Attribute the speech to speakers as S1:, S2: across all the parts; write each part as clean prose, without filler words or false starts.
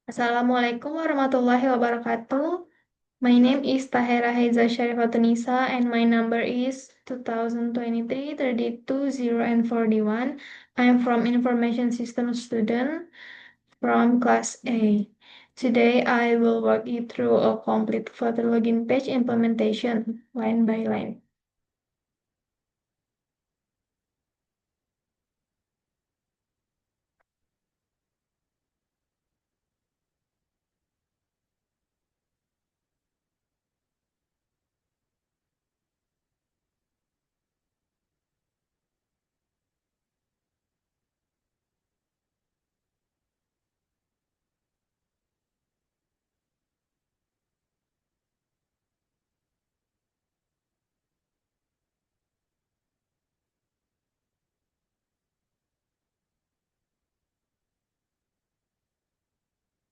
S1: Assalamualaikum warahmatullahi wabarakatuh. My name is Tahera Haiza Syarifatunisa and my number is 2023-32-041. I am from Information Systems student from class A. Today I will walk you through a complete photo login page implementation line by line.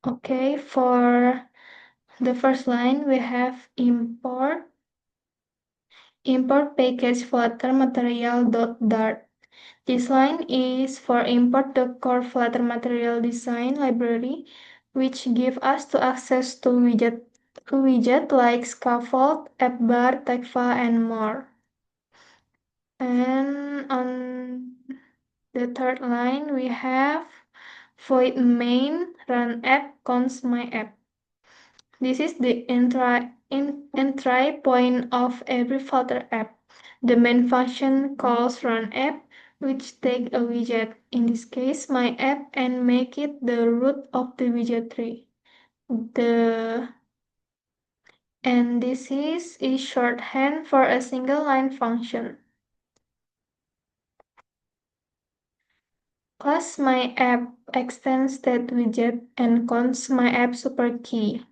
S1: Okay, for the first line we have import package flutter material.dart. This line is for import the core Flutter Material Design library, which give us to access to widget like scaffold, app bar, Tekva, and more. And on the third line, we have void main run app const my app. This is the entry point of every Flutter app. The main function calls run app, which take a widget, in this case my app, and make it the root of the widget tree. And this is a shorthand for a single line function. Class my app extends that widget and consts my app super key.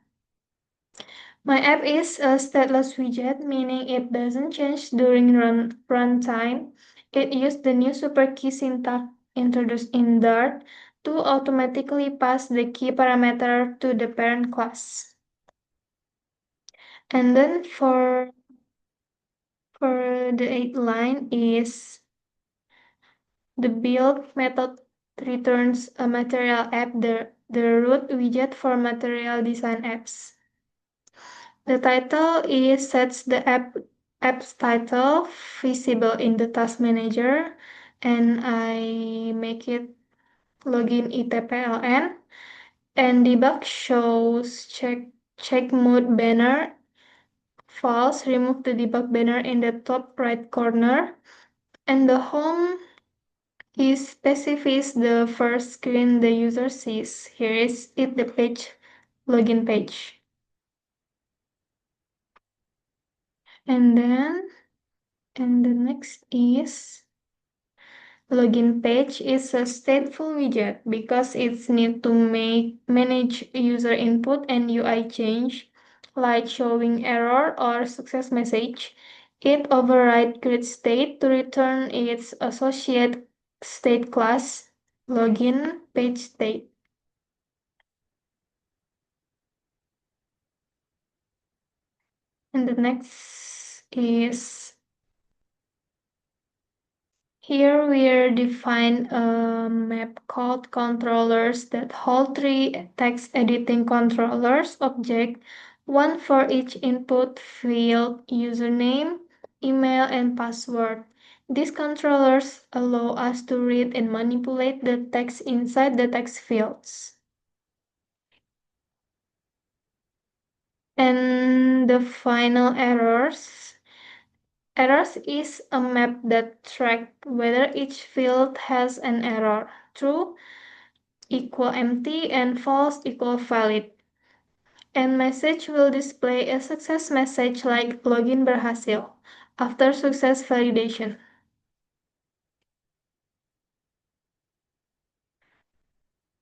S1: My app is a stateless widget, meaning it doesn't change during runtime. It uses the new super key syntax introduced in Dart to automatically pass the key parameter to the parent class. And then for the eighth line is the build method returns a material app, the root widget for material design apps. The title is sets the app's title visible in the task manager, and I make it login ITPLN, and debug shows check mode banner false, remove the debug banner in the top right corner, and the home is specifies the first screen the user sees. Here is it the page login page. And the next is login page is a stateful widget because it's need to manage user input and UI change, like showing error or success message. It overrides create state to return its associate state class login page state. And the next is here we define a map called controllers that hold three text editing controllers object, one for each input field, username, email, and password. These controllers allow us to read and manipulate the text inside the text fields. And the final Errors is a map that tracks whether each field has an error. True equal empty and false equal valid. And message will display a success message like login berhasil after success validation.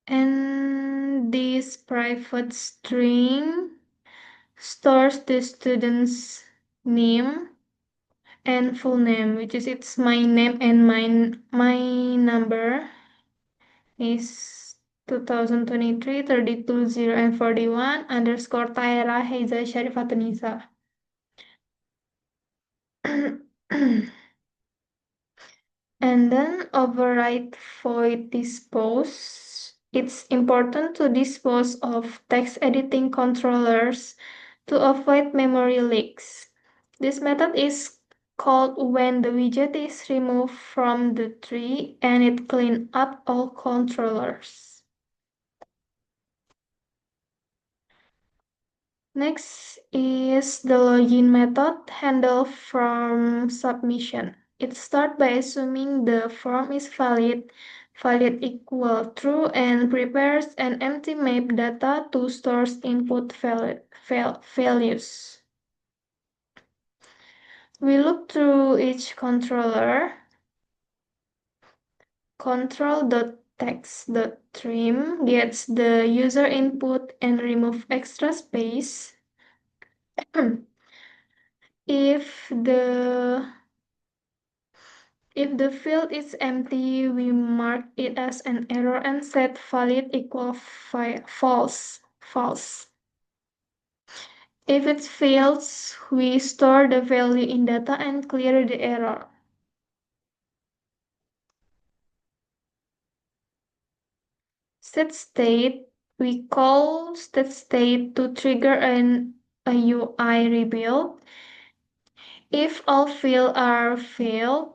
S1: And this private string stores the student's name and full name, which is it's my name and my number is 2023 32 0 and 41 underscore Tahera Heiza Syarifatunisa. And then override void dispose It's important to dispose of text editing controllers to avoid memory leaks. This method is called when the widget is removed from the tree and it cleans up all controllers. Next is the login method handled from submission. It starts by assuming the form is valid equal true, and prepares an empty map data to store input values. We look through each controller. Control.text.trim gets the user input and remove extra space. If the field is empty, we mark it as an error and set valid equal false. If it fails, we store the value in data and clear the error. Set state, we call set state to trigger a UI rebuild. If all fields are failed,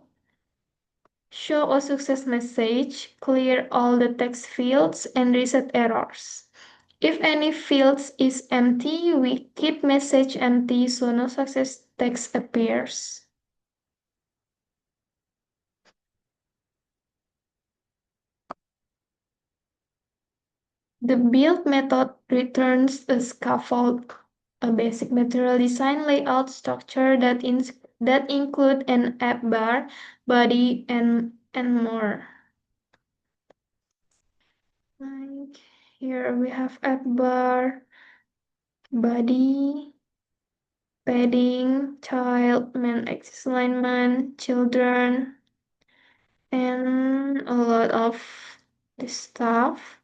S1: show a success message, clear all the text fields, and reset errors. If any field is empty, we keep message empty so no success text appears. The build method returns a scaffold, a basic material design layout structure that include an app bar, body, and more. Like here we have app bar, body, padding, child, main axis alignment, children, and a lot of this stuff.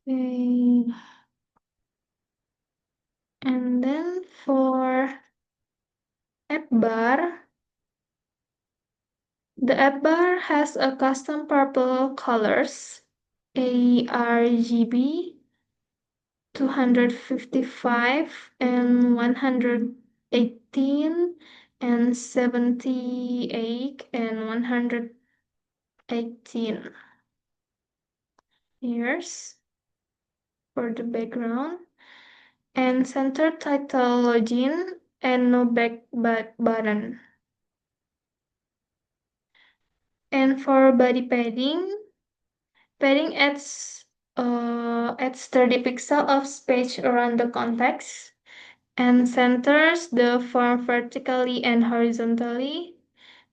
S1: Okay. And then for app bar, the app bar has a custom purple colors, ARGB 255 and 118 and 78 and 118. Here's for the background. And center title login and no back button. And for body padding adds 30 pixels of space around the context and centers the form vertically and horizontally.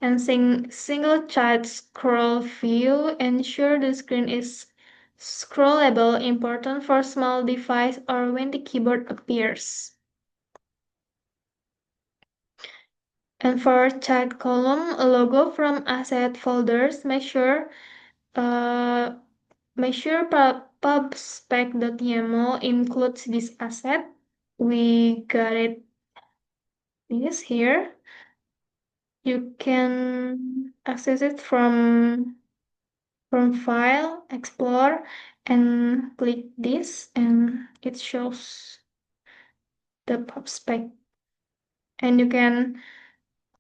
S1: And single child scroll view ensure the screen is scrollable, important for small device or when the keyboard appears. And for child column, a logo from asset folders, make sure pubspec.yaml includes this asset. We got it this here. You can access it from file, explore, and click this, and it shows the pubspec. And you can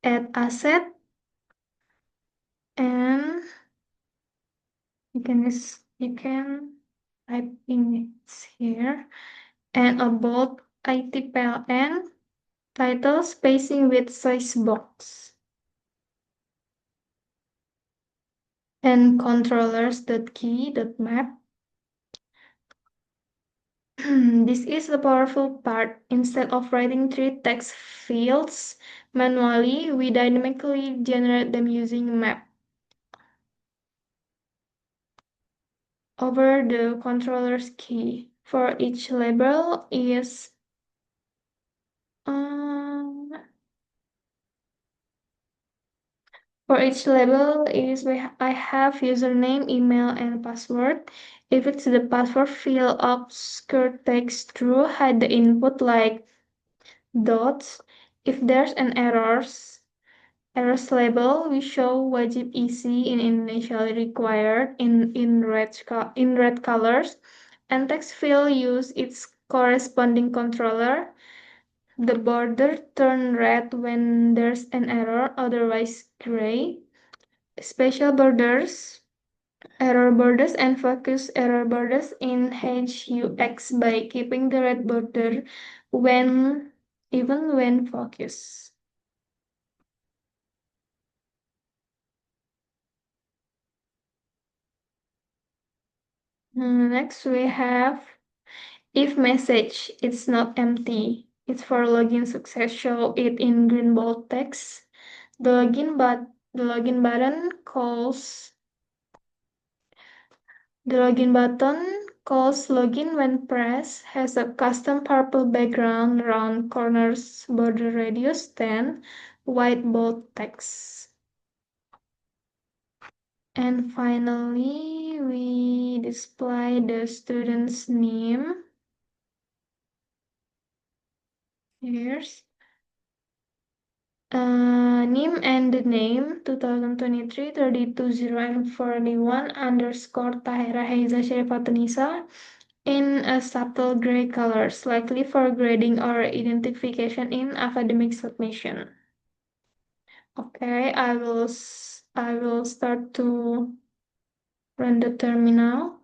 S1: add asset, and you can type in it here, and about ITPLN title spacing with size box, and controllers.key.map. This is the powerful part. Instead of writing 3 text fields manually, we dynamically generate them using map. Over the controller's key. For each label is I have username, email, and password. If it's the password field obscure text true, hide the input like dots. If there's an error, Errors label, we show wajib isi in Indonesia required in red colors, and text field use its corresponding controller. The border turn red when there's an error, otherwise gray. Special borders, error borders and focus error borders in HUX by keeping the red border when even when focus. Next we have if message it's not empty. It's for login success. Show it in green bold text. The login button calls The login button calls login when pressed, has a custom purple background, round corners, border radius 10, white bold text. And finally, we display the student's name. Here's name and the name 2023 320 and 41 underscore Tahira Heiza Syarifatunisa in a subtle gray color, likely for grading or identification in academic submission. Okay, I will start to run the terminal.